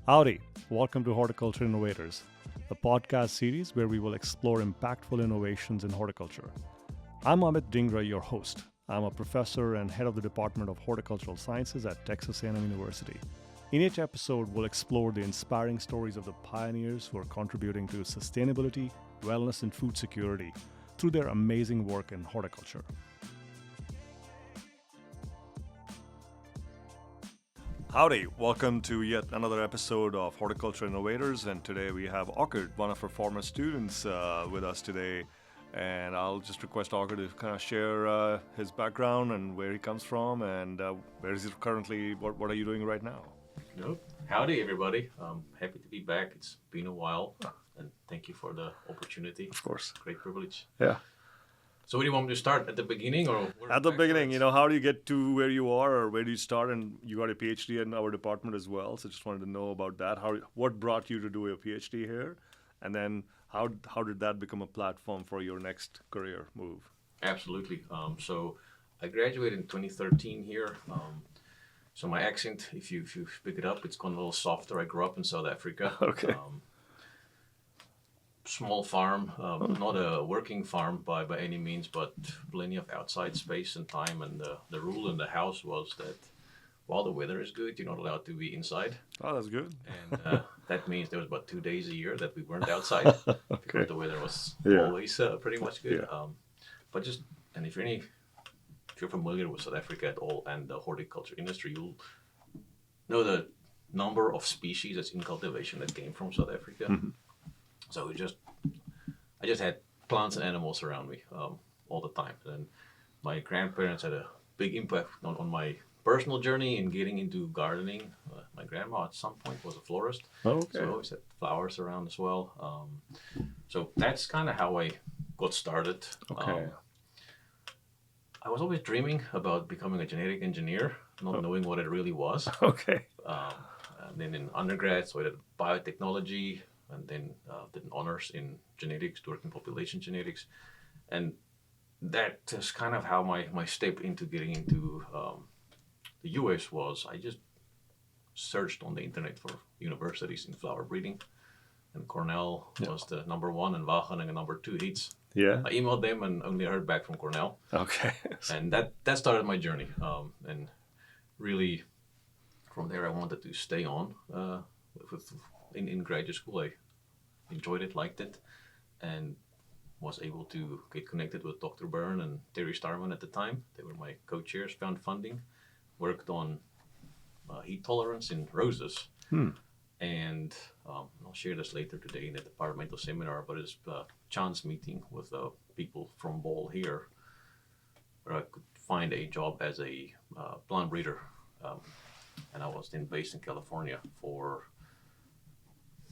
Howdy, welcome to Horticulture Innovators, the podcast series where we will explore impactful innovations in horticulture. I'm Amit Dingra, your host. I'm a professor and head of the Department of Horticultural Sciences at Texas A&M University. In each episode, we'll explore the inspiring stories of the pioneers who are contributing to sustainability, wellness, and food security through their amazing work in horticulture. Howdy, welcome to yet another episode of Horticulture Innovators, and today we have Ockert, one of our former students, with us today. And I'll just request Ockert to kind of share his background and where he comes from, and where is he currently, what are you doing right now? Nope. Howdy, everybody. Happy to be back. It's been a while, and thank you for the opportunity. Of course. Great privilege. Yeah. So where do you want me to start? At the beginning or? At the beginning, how do you get to where you are, or where do you start? And you got a Ph.D. in our department as well, so just wanted to know about that. What brought you to do a Ph.D. here? And then how did that become a platform for your next career move? Absolutely. So I graduated in 2013 here. So my accent, if you pick it up, it's gone a little softer. I grew up in South Africa. Okay. Small farm, not a working farm by any means, but plenty of outside space and time. And the rule in the house was that while the weather is good, you're not allowed to be inside. Oh, that's good. And that means there was about 2 days a year that we weren't outside because the weather was always pretty much good. Yeah. But if you're familiar with South Africa at all and the horticulture industry, you'll know the number of species that's in cultivation that came from South Africa. Mm-hmm. So I just had plants and animals around me all the time. And my grandparents had a big impact on my personal journey in getting into gardening. My grandma at some point was a florist. Okay. So I always had flowers around as well. So that's kind of how I got started. Okay. I was always dreaming about becoming a genetic engineer, not knowing what it really was. Okay. And then in undergrad, so I did biotechnology, and then did honors in genetics, worked in population genetics. And that is kind of how my step into getting into the US was. I just searched on the internet for universities in flower breeding. And Cornell was the number one, and Wageningen the number two hits. Yeah. I emailed them and only heard back from Cornell. Okay. And that started my journey. And really, from there, I wanted to stay on in graduate school. I enjoyed it, liked it, and was able to get connected with Dr. Byrne and Terry Starman at the time. They were my co-chairs, found funding, worked on heat tolerance in roses. And I'll share this later today in the departmental seminar, but it's a chance meeting with people from Ball here, where I could find a job as a plant breeder. And I was then based in California for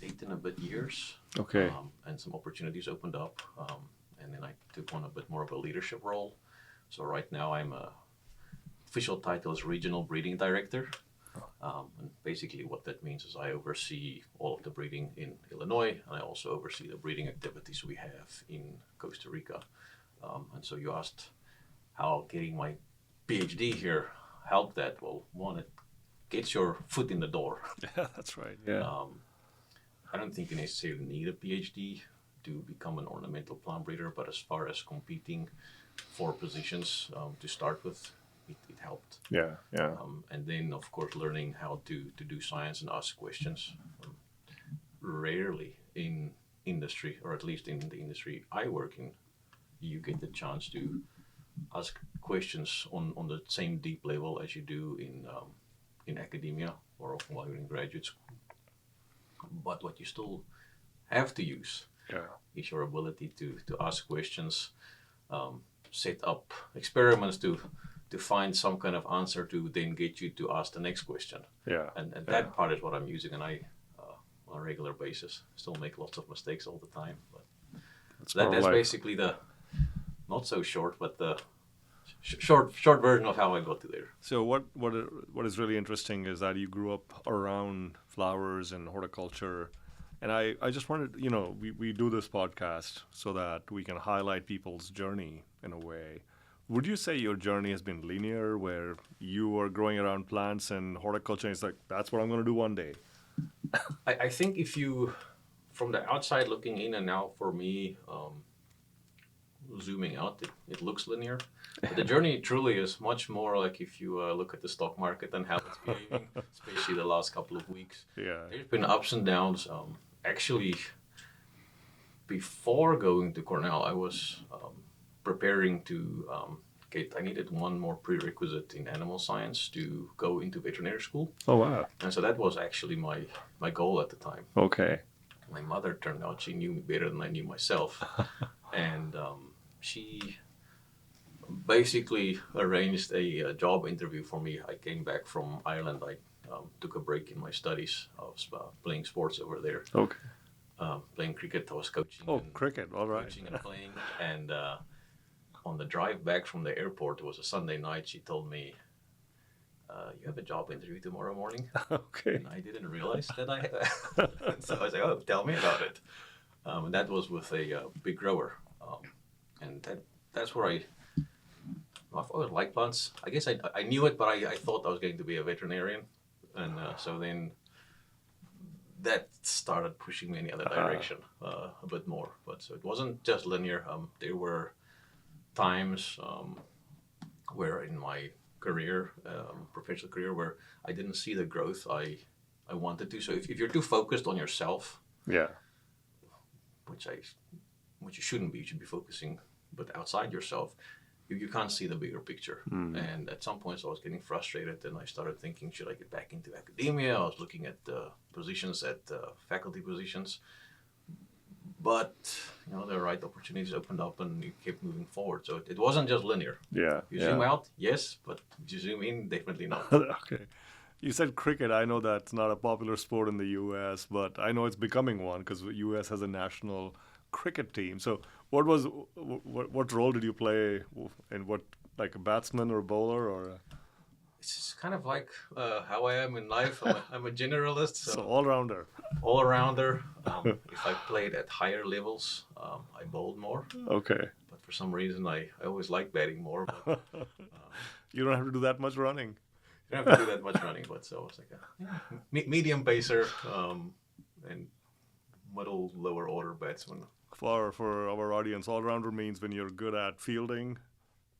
8 and a bit years. Okay. And some opportunities opened up. And then I took on a bit more of a leadership role. So right now I'm official title is Regional Breeding Director. And basically what that means is I oversee all of the breeding in Illinois, and I also oversee the breeding activities we have in Costa Rica. And so you asked how getting my PhD here helped that. Well, one, it gets your foot in the door. Yeah, that's right. Yeah. I don't think you necessarily need a PhD to become an ornamental plant breeder, but as far as competing for positions to start with, it helped. Yeah. Yeah. And then, of course, learning how to do science and ask questions. Rarely in industry, or at least in the industry I work in, you get the chance to ask questions on the same deep level as you do in academia or while you're in graduate school. But what you still have to use is your ability to ask questions, set up experiments to find some kind of answer to then get you to ask the next question. Yeah. And that part is what I'm using, and I on a regular basis still make lots of mistakes all the time. But that's basically the not so short, but the short version of how I got to there. So what is really interesting is that you grew up around flowers and horticulture, and I just wanted, we do this podcast so that we can highlight people's journey in a way. Would you say your journey has been linear, where you are growing around plants and horticulture, and it's like, that's what I'm going to do one day? I think if you, from the outside looking in, and now for me, zooming out, it looks linear. But the journey truly is much more like if you look at the stock market and how it's behaving, especially the last couple of weeks. Yeah. There's been ups and downs. Actually, before going to Cornell, I was preparing to I needed one more prerequisite in animal science to go into veterinary school. Oh, wow. And so that was actually my goal at the time. Okay. My mother turned out she knew me better than I knew myself. And she basically arranged a job interview for me. I came back from Ireland. I took a break in my studies. I was playing sports over there. Okay. Playing cricket. I was coaching. Oh, cricket. All right. Coaching and playing. And on the drive back from the airport, it was a Sunday night, she told me, you have a job interview tomorrow morning. Okay. And I didn't realize that I had. So I was like, oh, tell me about it. And that was with a big grower. And that's where I've always liked plants. I guess I knew it, but I thought I was going to be a veterinarian. And so then that started pushing me in the other direction a bit more. But so it wasn't just linear. There were times where in my career, professional career, where I didn't see the growth I wanted to. So if you're too focused on yourself, Yeah. which you shouldn't be, you should be focusing, but outside yourself, you can't see the bigger picture. And at some points I was getting frustrated, and I started thinking, should I get back into academia? I was looking at positions at faculty positions. But the right opportunities opened up, and you kept moving forward. So it wasn't just linear. Yeah. You zoom out, yes, but you zoom in, definitely not. Okay. You said cricket. I know that's not a popular sport in the U.S., but I know it's becoming one because the U.S. has a national cricket team. So what role did you play in what, like a batsman or a bowler or? It's kind of like how I am in life. I'm a generalist. So all-rounder. All-rounder. If I played at higher levels, I bowled more. Okay. But for some reason, I always like batting more. But, you don't have to do that much running. You don't have to do that much running, but so I was like a medium pacer and middle, lower order batsman. For our audience, all-rounder means when you're good at fielding,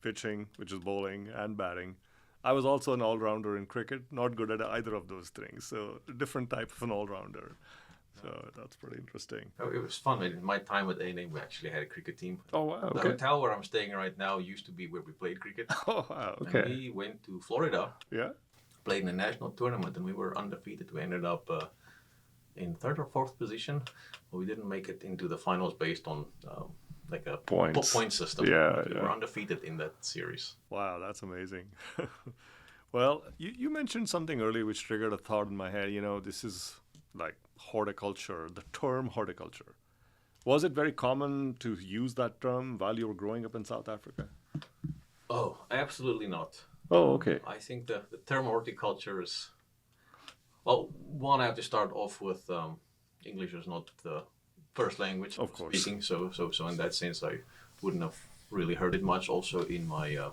pitching, which is bowling, and batting. I was also an all-rounder in cricket, not good at either of those things. So a different type of an all-rounder. So that's pretty interesting. Oh, it was fun. In my time at A&M, we actually had a cricket team. Oh, wow. Okay. The hotel where I'm staying right now used to be where we played cricket. Oh, wow. Okay. And we went to Florida. Yeah. Played in a national tournament, and we were undefeated. We ended up in third or fourth position. But we didn't make it into the finals based on like a point system. Yeah, we were undefeated in that series. Wow, that's amazing. Well, you mentioned something earlier which triggered a thought in my head. This is like horticulture, the term horticulture. Was it very common to use that term while you were growing up in South Africa? Oh, absolutely not. Oh, okay. I think the term horticulture is, well, one, I have to start off with English is not the first language of course. Speaking, so in that sense, I wouldn't have really heard it much. Also, in my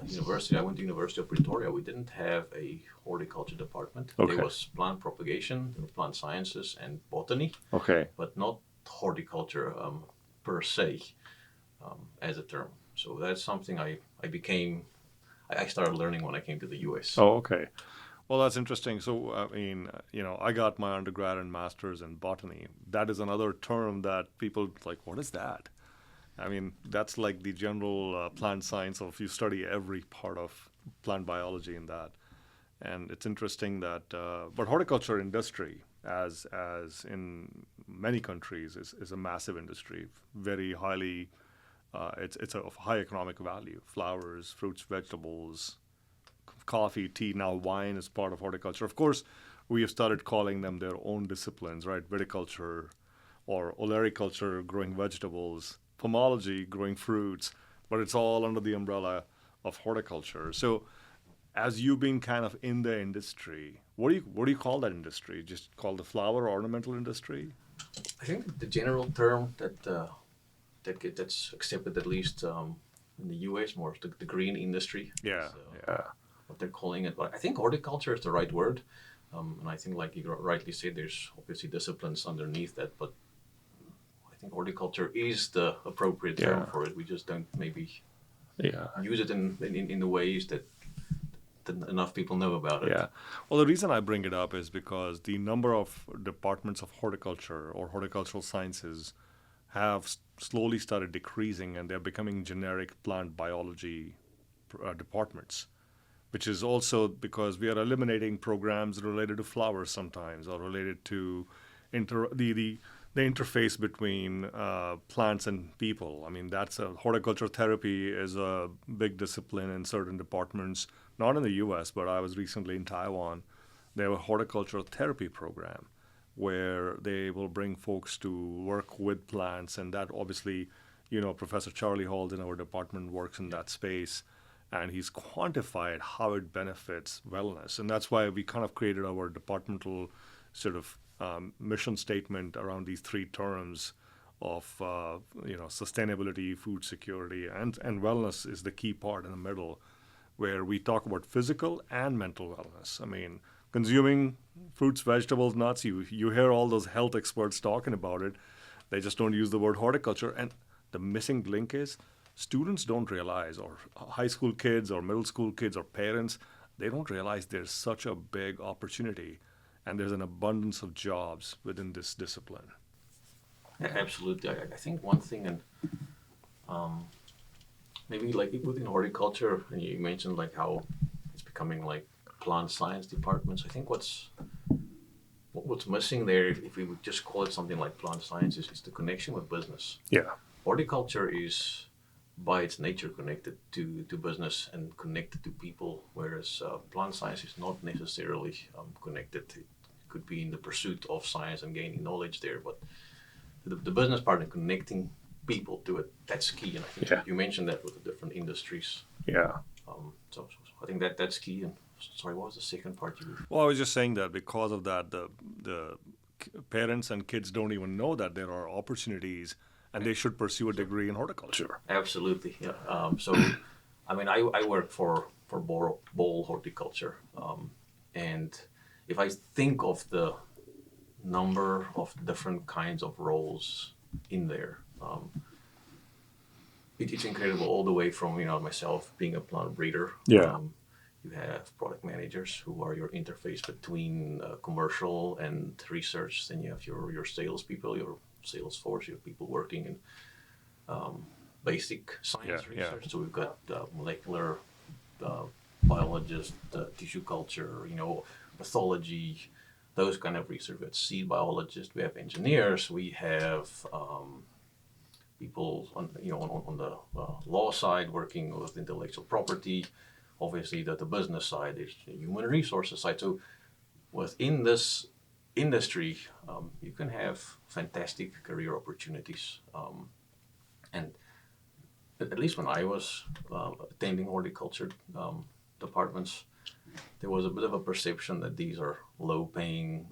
university, I went to University of Pretoria. We didn't have a horticulture department. Okay. There was plant propagation, there were plant sciences, and botany. Okay. But not horticulture per se as a term. So that's something I started learning when I came to the U.S. Oh, okay. Well, that's interesting. So, I got my undergrad and master's in botany. That is another term that people like, what is that? I mean, that's like the general plant science of you study every part of plant biology in that. And it's interesting that, but horticulture industry, as in many countries, is a massive industry, very highly, it's of high economic value. Flowers, fruits, vegetables, coffee, tea, now wine is part of horticulture. Of course, we have started calling them their own disciplines, right? Viticulture or olericulture, growing vegetables, pomology, growing fruits, but it's all under the umbrella of horticulture. So as you've been kind of in the industry, what do you call that industry? Just call the flower ornamental industry? I think the general term that's accepted, at least in the U.S., more the green industry. Yeah, What they're calling it. But I think horticulture is the right word. And I think, like you rightly said, there's obviously disciplines underneath that, but I think horticulture is the appropriate term for it. We just don't maybe use it in the ways that enough people know about it. Yeah. Well, the reason I bring it up is because the number of departments of horticulture or horticultural sciences have slowly started decreasing, and they're becoming generic plant biology departments, which is also because we are eliminating programs related to flowers sometimes, or related to the interface between plants and people. I mean, that's horticulture therapy is a big discipline in certain departments, not in the U.S., but I was recently in Taiwan. They have a horticultural therapy program where they will bring folks to work with plants, and that obviously, Professor Charlie Halls in our department works in that space, and he's quantified how it benefits wellness, and that's why we kind of created our departmental sort of mission statement around these three terms of sustainability, food security, and wellness is the key part in the middle, where we talk about physical and mental wellness. I mean, consuming fruits, vegetables, nuts, you hear all those health experts talking about it. They just don't use the word horticulture. And the missing link is students don't realize, or high school kids or middle school kids or parents, they don't realize there's such a big opportunity and there's an abundance of jobs within this discipline. Yeah, absolutely. I think one thing, and maybe like within horticulture, and you mentioned like how it's becoming like plant science departments. I think what's missing there, if we would just call it something like plant science, is the connection with business. Yeah. Horticulture is by its nature connected to business and connected to people, whereas plant science is not necessarily connected. It could be in the pursuit of science and gaining knowledge there, but the business part and connecting people to it, that's key. And I think you mentioned that with the different industries. Yeah. So I think that's key. And sorry, what was the second part you were? Well, I was just saying that because of that, the parents and kids don't even know that there are opportunities and they should pursue a degree in horticulture. Absolutely, yeah. So, I mean, I work for Ball Horticulture, and if I think of the number of different kinds of roles in there, it's incredible. All the way from myself being a plant breeder. Yeah. You have product managers who are your interface between commercial and research. Then you have your salespeople, your sales force, your people working in basic science research. Yeah. So we've got molecular biologists, tissue culture, pathology, those kind of research. We have seed biologists, we have engineers, we have people on the law side working with intellectual property. Obviously, the business side is the human resources side. So within this industry, you can have fantastic career opportunities. And at least when I was attending horticulture departments, there was a bit of a perception that these are low-paying,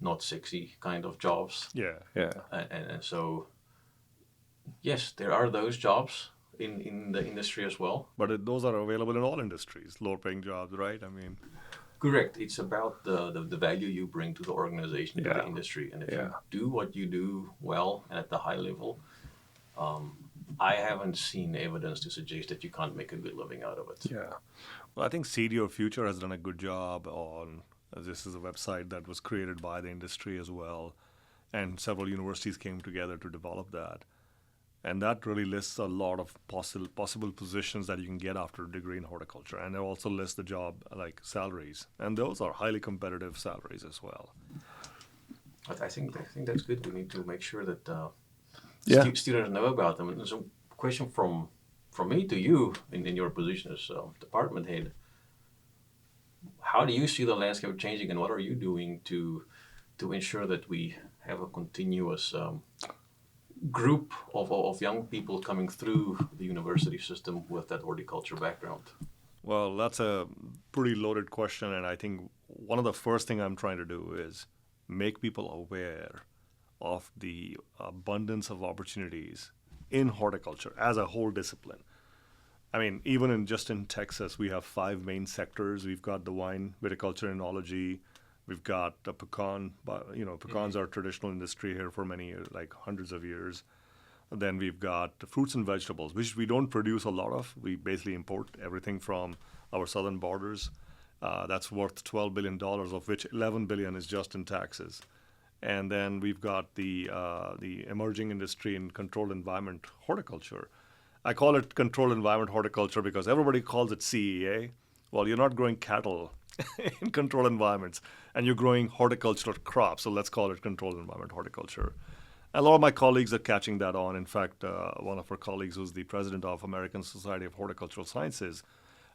not sexy kind of jobs. Yeah, yeah. And so, yes, there are those jobs in the industry as well. But those are available in all industries, low-paying jobs, right? I mean, correct. It's about the value you bring to the organization, to the industry, and if you do what you do well and at the high level, I haven't seen evidence to suggest that you can't make a good living out of it. Yeah. Well, I think Seed Your Future has done a good job on. This is a website that was created by the industry as well, and several universities came together to develop that. And that really lists a lot of possible positions that you can get after a degree in horticulture. And it also lists the job like salaries. And those are highly competitive salaries as well. I think that's good. We need to make sure that students know about them. And there's a question from me to you in your position as department head. How do you see the landscape changing, and what are you doing to ensure that we have a continuous group of young people coming through the university system with that horticulture background? Well, that's a pretty loaded question, and I think one of the first things I'm trying to do is make people aware of the abundance of opportunities in horticulture as a whole discipline. I mean, even in Texas, we have 5 main sectors. We've got the wine, viticulture, enology, We've got the pecan, pecans are a traditional industry here for many years, like hundreds of years. Then we've got the fruits and vegetables, which we don't produce a lot of. We basically import everything from our southern borders. That's worth $12 billion, of which $11 billion is just in taxes. And then we've got the emerging industry in controlled environment horticulture. I call it controlled environment horticulture because everybody calls it CEA. Well, you're not growing cattle in controlled environments, and you're growing horticultural crops, so let's call it controlled environment horticulture. A lot of my colleagues are catching that on. In fact, one of our colleagues who's the president of American Society of Horticultural Sciences,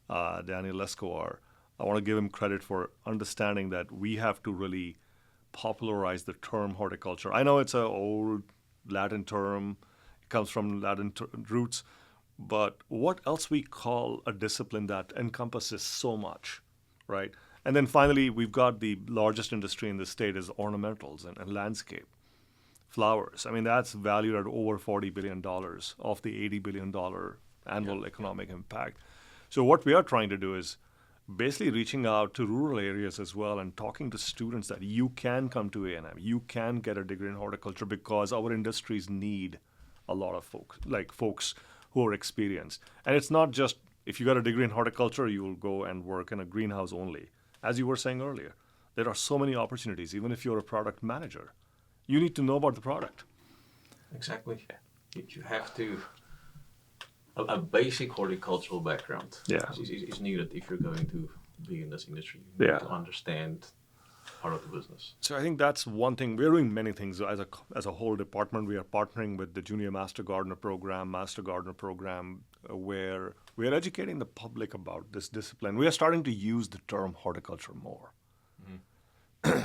Daniel Escobar, I want to give him credit for understanding that we have to really popularize the term horticulture. I know it's an old Latin term, it comes from Latin roots, but what else we call a discipline that encompasses so much, right? And then finally, we've got the largest industry in the state is ornamentals and landscape. Flowers. I mean, that's valued at over $40 billion of the $80 billion annual economic impact. So what we are trying to do is basically reaching out to rural areas as well and talking to students that you can come to A&M, you can get a degree in horticulture because our industries need a lot of folks who are experienced. And it's not just if you got a degree in horticulture, you will go and work in a greenhouse only. As you were saying earlier, there are so many opportunities, even if you're a product manager. You need to know about the product. Exactly. You have to. A basic horticultural background is needed if you're going to be in this industry. You need to understand part of the business. So I think that's one thing. We're doing many things as a whole department. We are partnering with the Junior Master Gardener program, where we are educating the public about this discipline. We are starting to use the term horticulture more,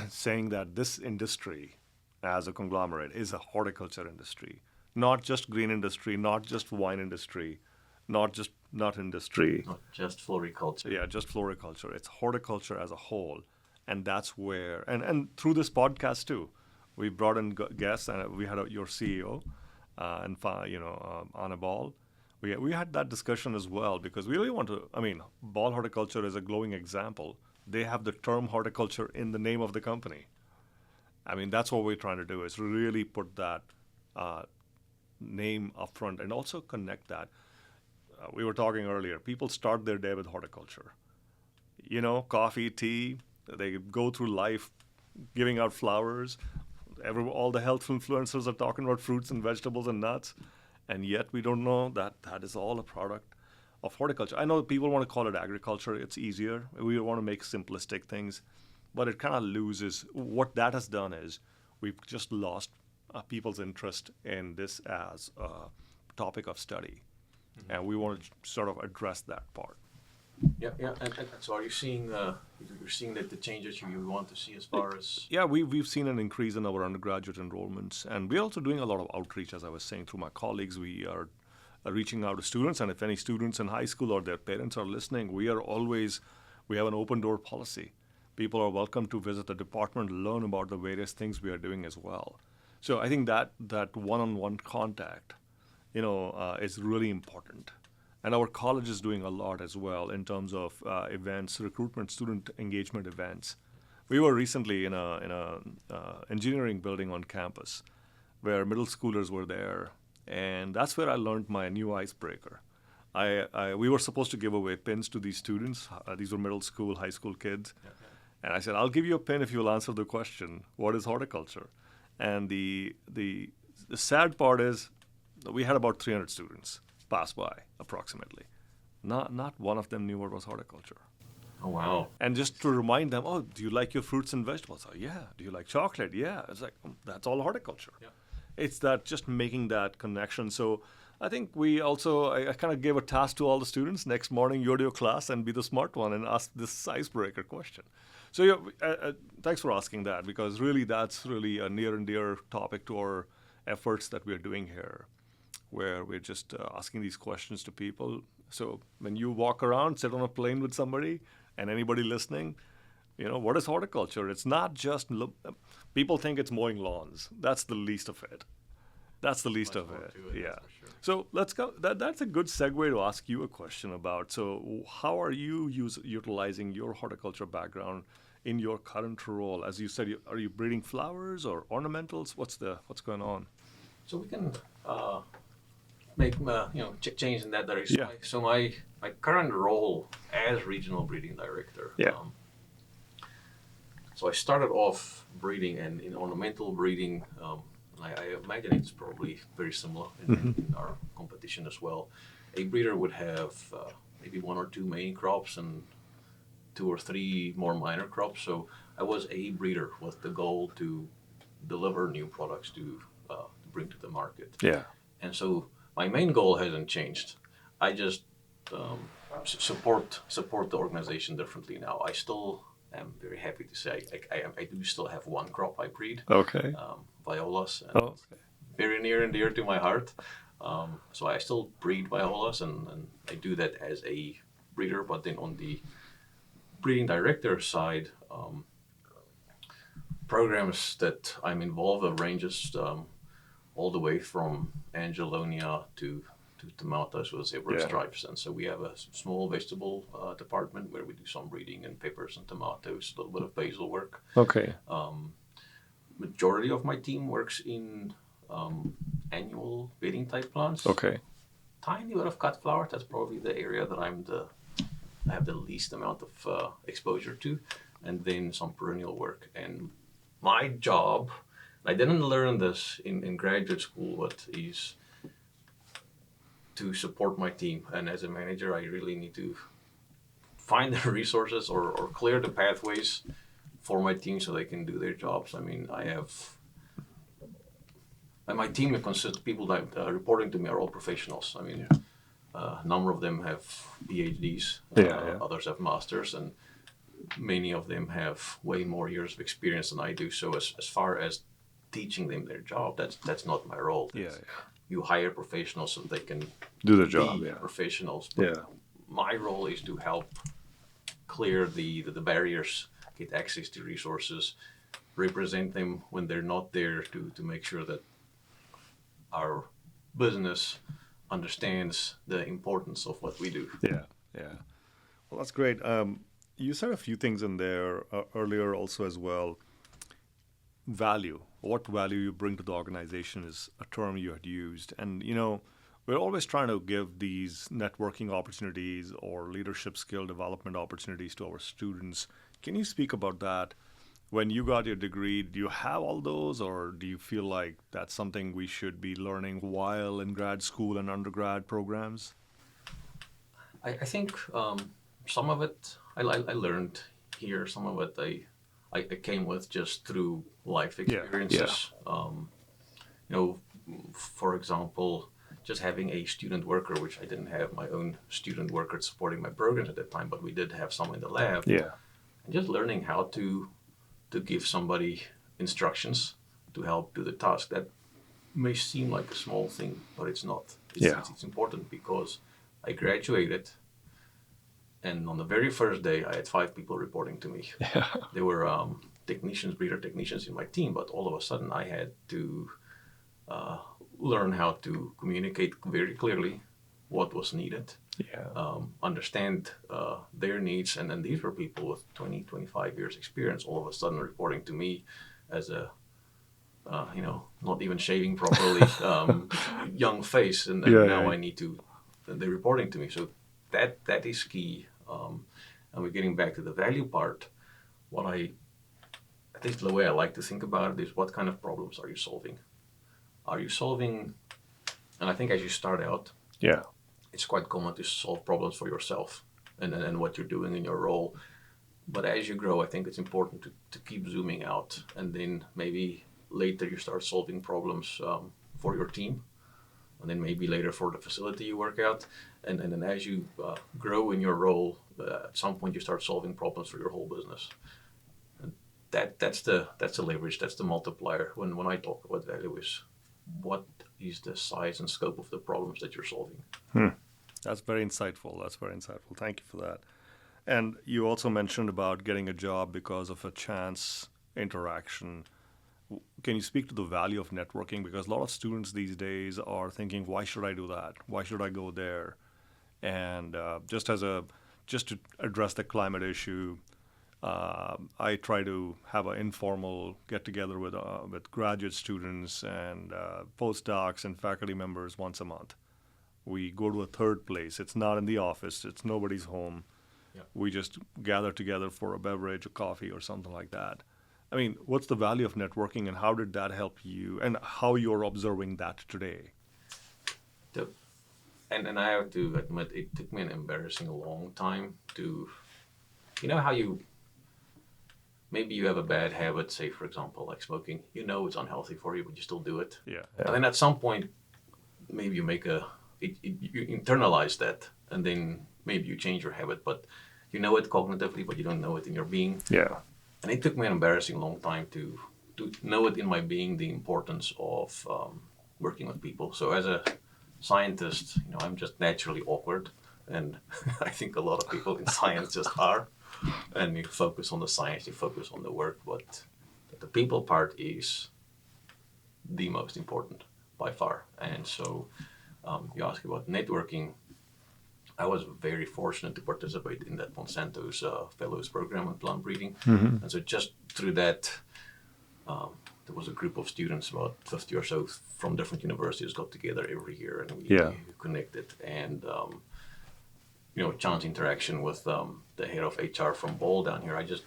saying that this industry as a conglomerate is a horticulture industry, not just green industry, not just wine industry, not just nut industry. Not just floriculture. Yeah, just floriculture. It's horticulture as a whole. And that's where, and through this podcast too, we brought in guests, and we had your CEO, Anna Ball. We had that discussion as well because we really want to, Ball Horticulture is a glowing example. They have the term horticulture in the name of the company. That's what we're trying to do is really put that name up front and also connect that. We were talking earlier, people start their day with horticulture. Coffee, tea, they go through life giving out flowers. All the health influencers are talking about fruits and vegetables and nuts, and yet we don't know that that is all a product of horticulture. I know people want to call it agriculture. It's easier. We want to make simplistic things. But it kind of loses. What that has done is we've just lost people's interest in this as a topic of study. And we want to sort of address that part. Yeah. And so are you seeing, you're seeing that the changes you want to see as far as? Yeah, we've seen an increase in our undergraduate enrollments. And we're also doing a lot of outreach, as I was saying, through my colleagues. We are reaching out to students. And if any students in high school or their parents are listening, we have an open door policy. People are welcome to visit the department, learn about the various things we are doing as well. So I think that one-on-one contact, is really important. And our college is doing a lot as well in terms of events, recruitment, student engagement events. We were recently in a engineering building on campus where middle schoolers were there, and that's where I learned my new icebreaker. We were supposed to give away pins to these students. These were middle school, high school kids. Yeah. And I said, I'll give you a pin if you'll answer the question, what is horticulture? And the sad part is we had about 300 students pass by, approximately. Not one of them knew what was horticulture. Oh, wow. And just to remind them, do you like your fruits and vegetables? Oh, yeah. Do you like chocolate? Yeah. It's like, that's all horticulture. Yeah. It's that just making that connection. So I think I kind of gave a task to all the students. Next morning, you go to your class and be the smart one and ask this icebreaker question. So thanks for asking that, because really that's really a near and dear topic to our efforts that we're doing here, where we're just asking these questions to people. So when you walk around, sit on a plane with somebody, and anybody listening, what is horticulture? It's not just, people think it's mowing lawns. That's the least of it. That's the least of it. Yeah. Sure. So let's go. That's a good segue to ask you a question about. So how are you utilizing your horticulture background in your current role? As you said, are you breeding flowers or ornamentals? What's going on? So we can make change in that direction. Yeah. So my current role as regional breeding director. Yeah. So I started off breeding and in ornamental breeding. I imagine it's probably very similar in our competition as well. A breeder would have maybe 1 or 2 main crops and 2 or 3 more minor crops. So I was a breeder with the goal to deliver new products to bring to the market. Yeah. And so my main goal hasn't changed. I just support the organization differently now. I still am very happy to say I do still have 1 crop I breed. Okay. Violas. And very near and dear to my heart. So I still breed Violas and I do that as a breeder, but then on the breeding director side, programs that I'm involved in ranges all the way from Angelonia to tomatoes with zebra stripes. And so we have a small vegetable department where we do some breeding in peppers and tomatoes, a little bit of basil work. Okay. Majority of my team works in annual bedding type plants. Okay. Tiny bit of cut flowers. That's probably the area that I have the least amount of exposure to, and then some perennial work. And my job, I didn't learn this in graduate school, but is to support my team. And as a manager, I really need to find the resources or clear the pathways for my team so they can do their jobs. I mean, and my team consists of people that reporting to me are all professionals. I mean, a number of them have Ph.D s, others have masters, and many of them have way more years of experience than I do. So as far as teaching them their job, that's not my role. You hire professionals so they can do the job. Be professionals. But my role is to help clear the barriers, get access to resources, represent them when they're not there, to make sure that our business understands the importance of what we do. Yeah. Well, that's great. You said a few things in there earlier also as well. Value. What value you bring to the organization is a term you had used. And, we're always trying to give these networking opportunities or leadership skill development opportunities to our students. Can you speak about that? When you got your degree, do you have all those, or do you feel like that's something we should be learning while in grad school and undergrad programs? I think some of it I learned here. Some of it I came with just through life experiences. For example, just having a student worker, which I didn't have my own student worker supporting my programs at that time, but we did have some in the lab. And just learning how to give somebody instructions to help do the task. That may seem like a small thing, but it's not. It's important because I graduated, and on the very first day, I had 5 people reporting to me. They were breeder technicians in my team, but all of a sudden I had to learn how to communicate very clearly what was needed, understand their needs, and then these were people with 20, 25 years experience all of a sudden reporting to me as a, not even shaving properly, young face, and now I need to, they're reporting to me. So that is key. And we're getting back to the value part. At least the way I like to think about it is, what kind of problems are you solving? Are you solving, and I think as you start out, it's quite common to solve problems for yourself and what you're doing in your role. But as you grow, I think it's important to keep zooming out, and then maybe later you start solving problems for your team, and then maybe later for the facility you work at. And then as you grow in your role, at some point you start solving problems for your whole business. And that's the leverage, that's the multiplier. When I talk about value is, what is the size and scope of the problems that you're solving? That's very insightful. Thank you for that. And you also mentioned about getting a job because of a chance interaction. Can you speak to the value of networking? Because a lot of students these days are thinking, why should I do that? Why should I go there? And just to address the climate issue, I try to have an informal get-together with graduate students and postdocs and faculty members once a month. We go to a third place. It's not in the office. It's nobody's home. Yeah. We just gather together for a beverage, a coffee, or something like that. I mean, what's the value of networking, and how did that help you, and how you're observing that today? And I have to admit, it took me an embarrassing long time to, how maybe you have a bad habit, say, for example, like smoking. You know it's unhealthy for you, but you still do it. Yeah. And then at some point, maybe you you internalize that, and then maybe you change your habit, but you know it cognitively, but you don't know it in your being. Yeah. And it took me an embarrassing long time to know it in my being, the importance of working with people. So as a scientist, I'm just naturally awkward, and I think a lot of people in science just are. And you focus on the science, you focus on the work, but the people part is the most important by far. And so you ask about networking. I was very fortunate to participate in that Monsanto's Fellows Program on plant breeding. Mm-hmm. And so just through that, there was a group of students, about 50 or so from different universities, got together every year, and we connected. And, chance interaction with the head of HR from Ball down here. I just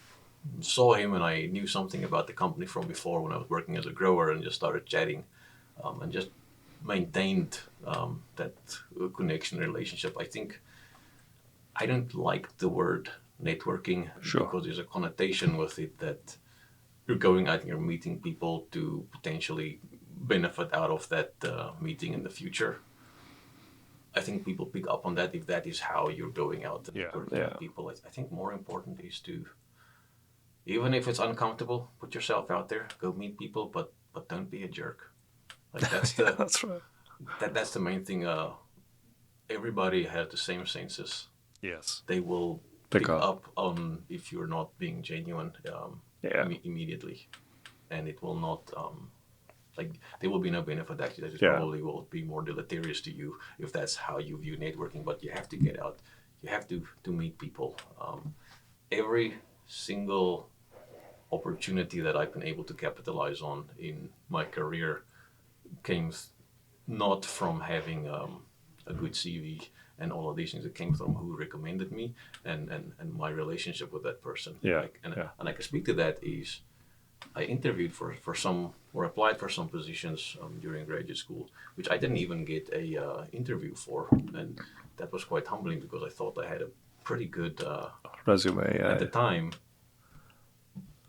saw him, and I knew something about the company from before when I was working as a grower, and just started chatting and just maintained that connection relationship. I think I don't like the word networking because there's a connotation with it that you're going out and you're meeting people to potentially benefit out of that meeting in the future. I think people pick up on that if that is how you're going out and working with people. I think more important is to, even if it's uncomfortable, put yourself out there, go meet people, but don't be a jerk. Like that's the that's right. That's the main thing. Everybody has the same senses. Yes. They will pick up on if you're not being genuine immediately, and it will not there will be no benefit. Actually, that probably will be more deleterious to you if that's how you view networking. But you have to get out. You have to meet people. Every single opportunity that I've been able to capitalize on in my career came not from having a good CV and all of these things. It came from who recommended me and my relationship with that person. And I can speak to that is I interviewed for some or applied for some positions during graduate school, which I didn't even get a interview for, and that was quite humbling because I thought I had a pretty good resume at the time.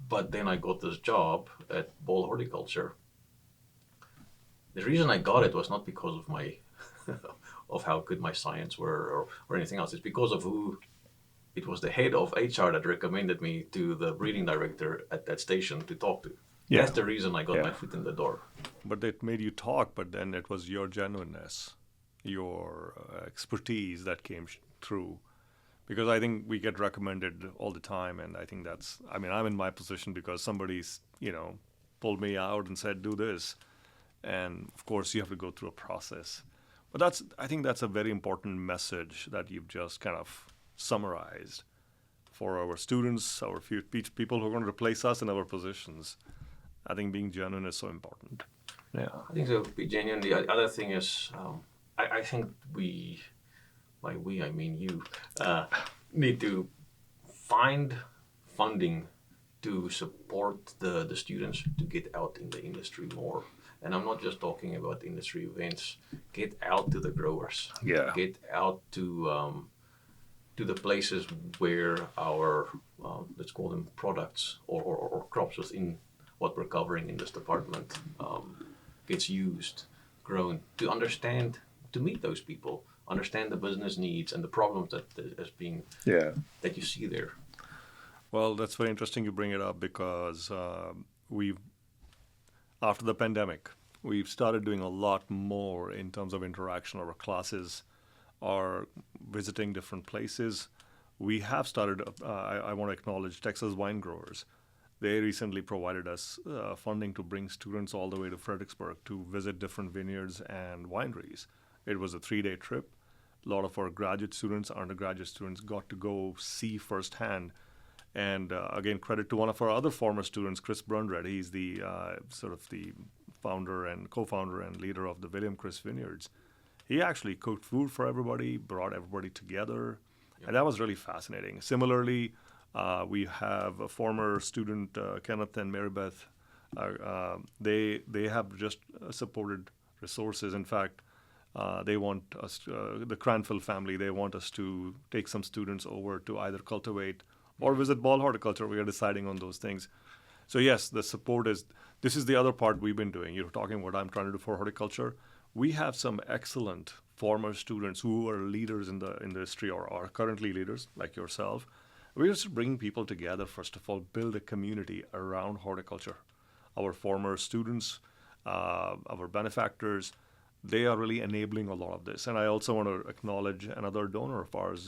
But then I got this job at Ball Horticulture. The reason I got it was not because of my of how good my science were or anything else. It's because of who it was, the head of HR that recommended me to the breeding director at that station to talk to. Yeah. That's the reason I got my foot in the door. But it made you talk, but then it was your genuineness, your expertise that came through. Because I think we get recommended all the time, and I think I'm in my position because somebody's, pulled me out and said, do this. And of course, you have to go through a process. But I think that's a very important message that you've just kind of summarized for our students, our future people who are going to replace us in our positions. I think being genuine is so important. Yeah, I think so. Be genuine. The other thing is, I think we, by we I mean you, need to find funding to support the students to get out in the industry more. And I'm not just talking about industry events. Get out to the growers. Yeah. Get out to the places where our, let's call them products or crops within what we're covering in this department gets used, grown, to understand, to meet those people, understand the business needs and the problems that you see there. Well, that's very interesting you bring it up because after the pandemic, we've started doing a lot more in terms of interaction. Our classes are visiting different places. We have started, I want to acknowledge Texas wine growers. They recently provided us funding to bring students all the way to Fredericksburg to visit different vineyards and wineries. It was a 3-day trip. A lot of our graduate students, undergraduate students got to go see firsthand And again, credit to one of our other former students, Chris Brundred. He's the sort of the founder and co-founder and leader of the William Chris Vineyards. He actually cooked food for everybody, brought everybody together, and that was really fascinating. Similarly, we have a former student, Kenneth and Marybeth. They have just supported resources. In fact, they want us, the Cranfield family, they want us to take some students over to either cultivate or visit Ball Horticulture. We are deciding on those things. So yes, the support this is the other part we've been doing. You're talking what I'm trying to do for horticulture. We have some excellent former students who are leaders in the industry or are currently leaders, like yourself. We're just bringing people together, first of all, build a community around horticulture. Our former students, our benefactors, they are really enabling a lot of this. And I also want to acknowledge another donor of ours,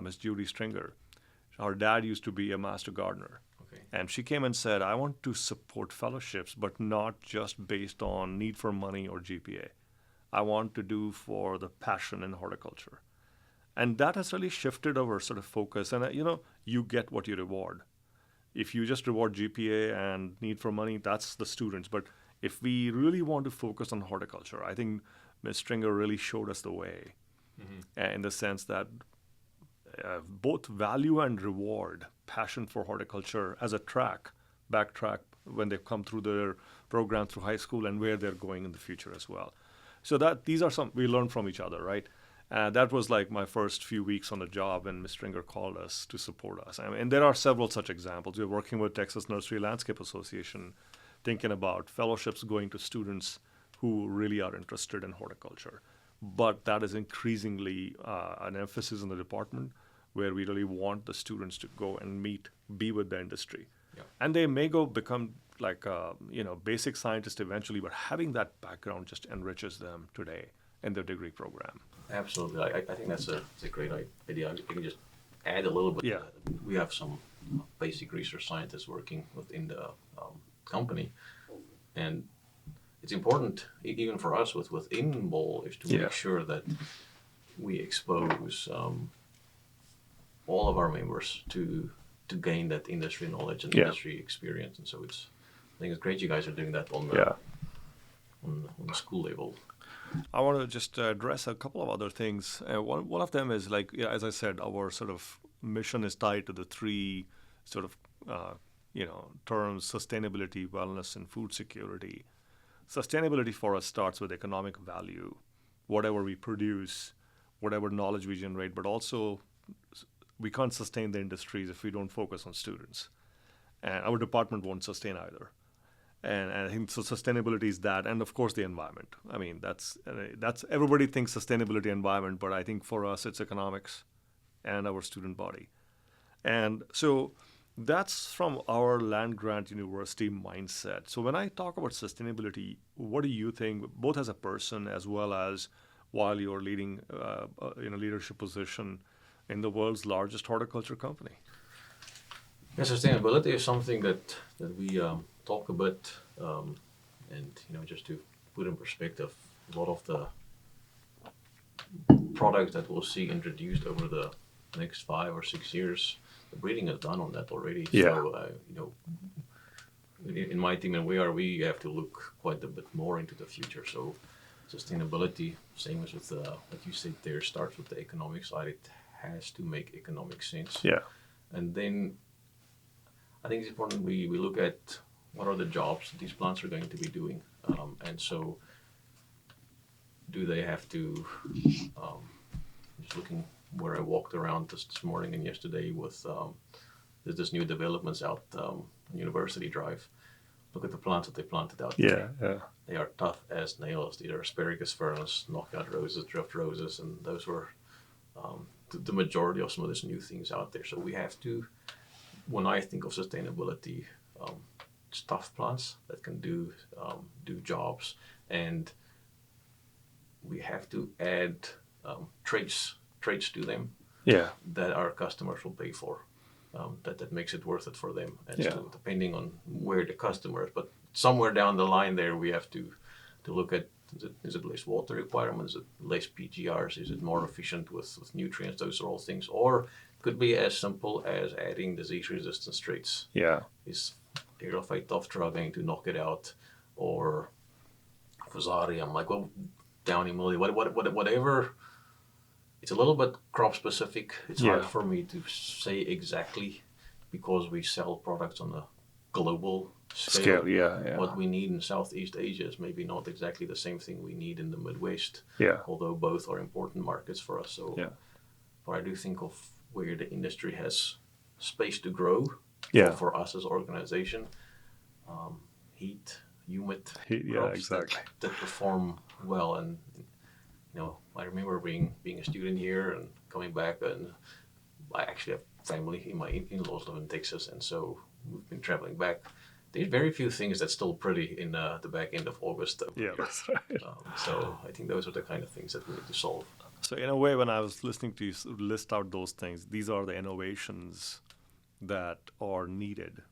Ms. Judy Stringer. Her dad used to be a master gardener. Okay. And she came and said, I want to support fellowships, but not just based on need for money or GPA. I want to do for the passion in horticulture. And that has really shifted our sort of focus. And, you get what you reward. If you just reward GPA and need for money, that's the students. But if we really want to focus on horticulture, I think Ms. Stringer really showed us the way in the sense that both value and reward passion for horticulture as a backtrack when they come through their program through high school and where they're going in the future as well. So that these are some we learn from each other, right? That was like my first few weeks on the job, and Ms. Stringer called us to support us. And there are several such examples. We're working with Texas Nursery Landscape Association, thinking about fellowships going to students who really are interested in horticulture. But that is increasingly an emphasis in the department where we really want the students to go and be with the industry. Yeah. And they may become like, basic scientists eventually, but having that background just enriches them today in their degree program. Absolutely. I think that's a great idea. I can just add a little bit. Yeah. We have some basic research scientists working within the company, and it's important, even for us within Ball, is to make sure that we expose all of our members to gain that industry knowledge and industry experience. And so I think it's great you guys are doing that on the school level. I want to just address a couple of other things. One of them is, like, as I said, our sort of mission is tied to the three sort of terms: sustainability, wellness, and food security. Sustainability for us starts with economic value, whatever we produce, whatever knowledge we generate, but also we can't sustain the industries if we don't focus on students. And our department won't sustain either. And I think so sustainability is that, and of course the environment. I mean, that's everybody thinks sustainability, environment, but I think for us it's economics and our student body. And so that's from our land-grant university mindset. So when I talk about sustainability, what do you think, both as a person as well as while you're leading in a leadership position in the world's largest horticulture company? Yeah, sustainability is something that we talk about, and just to put in perspective, a lot of the products that we'll see introduced over the next 5 or 6 years, the breeding is done on that already. Yeah. So, in my team and we have to look quite a bit more into the future. So, sustainability, same as with what you said there, starts with the economic side. It has to make economic sense. Yeah. And then I think it's important we look at what are the jobs these plants are going to be doing. And so do they have to, just looking where I walked around this morning and yesterday with there's this new developments out on University Drive. Look at the plants that they planted out there. Yeah. They are tough as nails. These are asparagus ferns, knockout roses, drift roses, and those were the majority of some of these new things out there. So we have to, when I think of sustainability, it's tough plants that can do jobs, and we have to add traits to them that our customers will pay for. That makes it worth it for them. And so depending on where the customer is, but somewhere down the line there we have to look at Is it less water requirement? Is it less PGRs? Is it more efficient with nutrients? Those are all things. Or it could be as simple as adding disease-resistant traits. Yeah. Is Phytophthora going to knock it out? Or Fusarium, like Downy Mildew, whatever. It's a little bit crop specific. It's hard for me to say exactly because we sell products on a global scale. What we need in Southeast Asia is maybe not exactly the same thing we need in the Midwest. Although both are important markets for us. So, but I do think of where the industry has space to grow for us as an organization. Heat, humid crops that perform well. And I remember being a student here and coming back, and I actually have family. My in-laws live in Texas, and so we've been traveling back. There's very few things that's still pretty in the back end of August. That's right. So I think those are the kind of things that we need to solve. So in a way, when I was listening to you list out those things, these are the innovations that are needed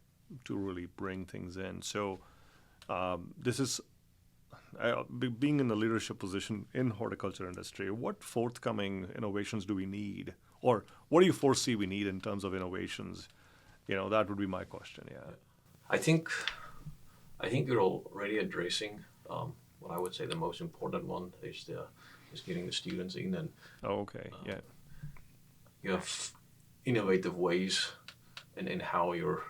to really bring things in. So this is being in a leadership position in horticulture industry. What forthcoming innovations do we need, or what do you foresee we need in terms of innovations? That would be my question. I think you're already addressing what I would say the most important one is getting the students in, and you have innovative ways in how you're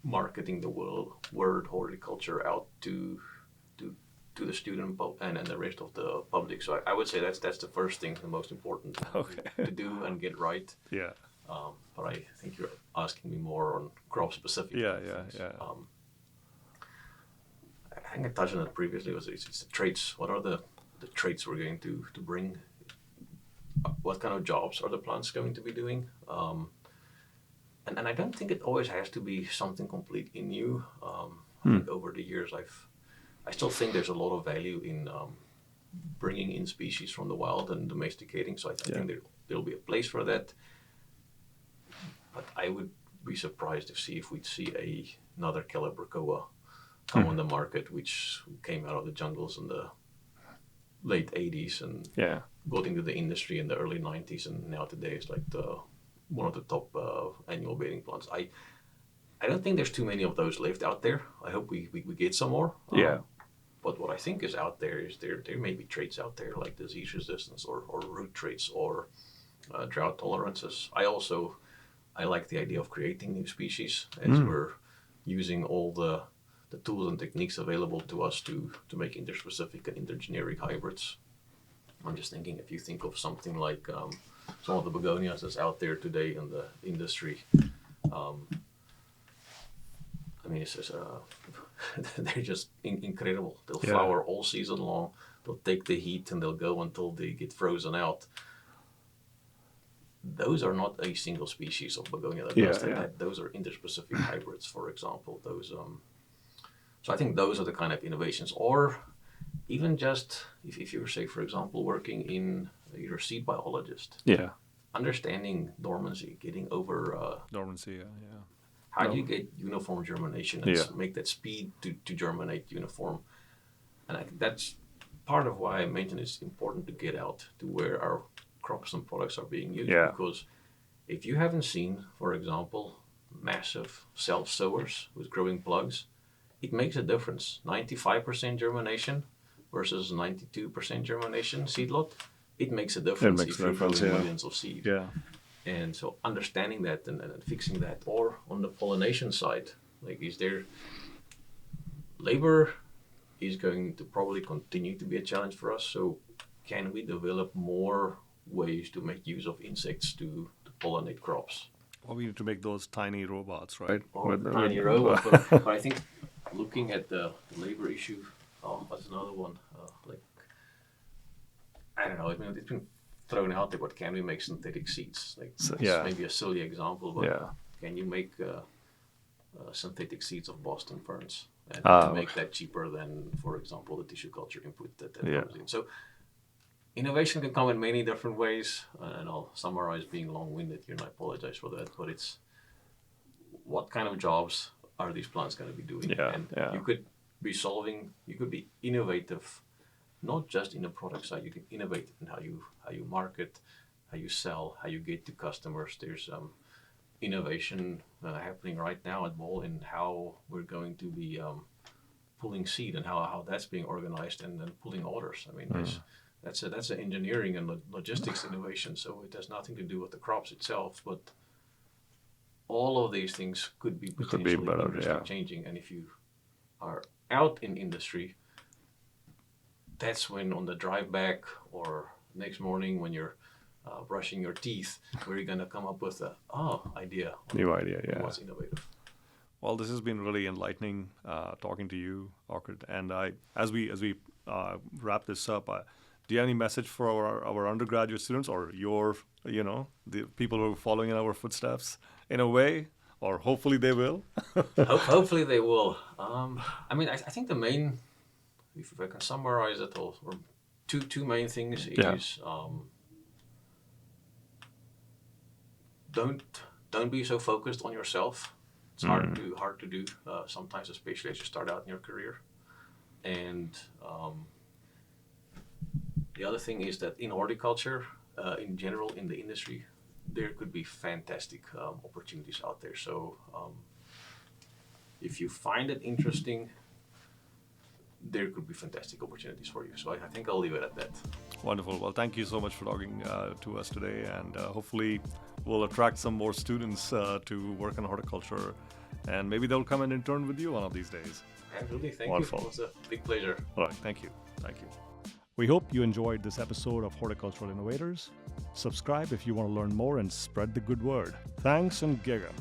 marketing the word horticulture out to the student and the rest of the public. So I would say that's the first thing, the most important to do and get right. But I think you're asking me more on crop specific. I think I touched on it previously. It's the traits. What are the traits we're going to bring? What kind of jobs are the plants going to be doing? And I don't think it always has to be something completely new. I think over the years I still think there's a lot of value in bringing in species from the wild and domesticating. So I think there'll be a place for that. But I would be surprised if we'd see another Calibrachoa come on the market, which came out of the jungles in the late 80s and got into the industry in the early 90s, and now today it's like one of the top annual bedding plants. I don't think there's too many of those left out there. I hope we get some more. But what I think is out there is there may be traits out there like disease resistance or root traits or drought tolerances. I like the idea of creating new species as we're using all the tools and techniques available to us to make interspecific and intergeneric hybrids. I'm just thinking, if you think of something like some of the begonias that's out there today in the industry, it's just, they're just incredible. They'll flower all season long. They'll take the heat and they'll go until they get frozen out. Those are not a single species of begonia that does that. Those are interspecific hybrids, for example. So I think those are the kind of innovations. Or even just if you're, say, for example, working in you're a seed biologist. Understanding dormancy, getting over dormancy. How do you get uniform germination and make that speed to germinate uniform? And that's part of why I mentioned it's important to get out to where our crops and products are being used. Because if you haven't seen, for example, massive self-sowers with growing plugs, it makes a difference. 95% germination versus 92% germination seed lot, it makes a difference if you're growing millions of seed. And so understanding that and fixing that. Or on the pollination side, like, is there labor is going to probably continue to be a challenge for us. So can we develop more ways to make use of insects to pollinate crops? Well, we need to make those tiny robots, right? Tiny robots. But I think looking at the labor issue, that's another one. I don't know. It's been thrown out there, but can we make synthetic seeds? It's maybe a silly example, but can you make synthetic seeds of Boston ferns and make that cheaper than, for example, the tissue culture input that comes in? So innovation can come in many different ways, and I'll summarize being long-winded here, and I apologize for that, but it's what kind of jobs are these plants going to be doing? You could be innovative not just in the product side. You can innovate in how you market, how you sell, how you get to customers. There's innovation happening right now at Ball in how we're going to be pulling seed and how that's being organized and then pulling orders. I mean, that's an engineering and logistics innovation. So it has nothing to do with the crops itself, but all of these things could be potentially industry changing. And if you are out in industry, that's when on the drive back or next morning when you're brushing your teeth, where you're going to come up with idea. New idea, yeah. What's innovative. Well, this has been really enlightening talking to you, Ockert. And as we wrap this up, do you have any message for our undergraduate students or the people who are following in our footsteps in a way, or hopefully they will? Hopefully they will. I mean, I think the main, if I can summarize it all, or two main things is don't be so focused on yourself. It's hard to do sometimes, especially as you start out in your career. And the other thing is that in horticulture, in general, in the industry, there could be fantastic opportunities out there. So if you find it interesting, there could be fantastic opportunities for you. So I think I'll leave it at that. Wonderful. Well, thank you so much for talking to us today, and hopefully we'll attract some more students to work in horticulture, and maybe they'll come and intern with you one of these days. Absolutely. Thank Wonderful. you. It was a big pleasure. All right. Thank you. We hope you enjoyed this episode of Horticultural Innovators. Subscribe if you want to learn more and spread the good word. Thanks and Giga.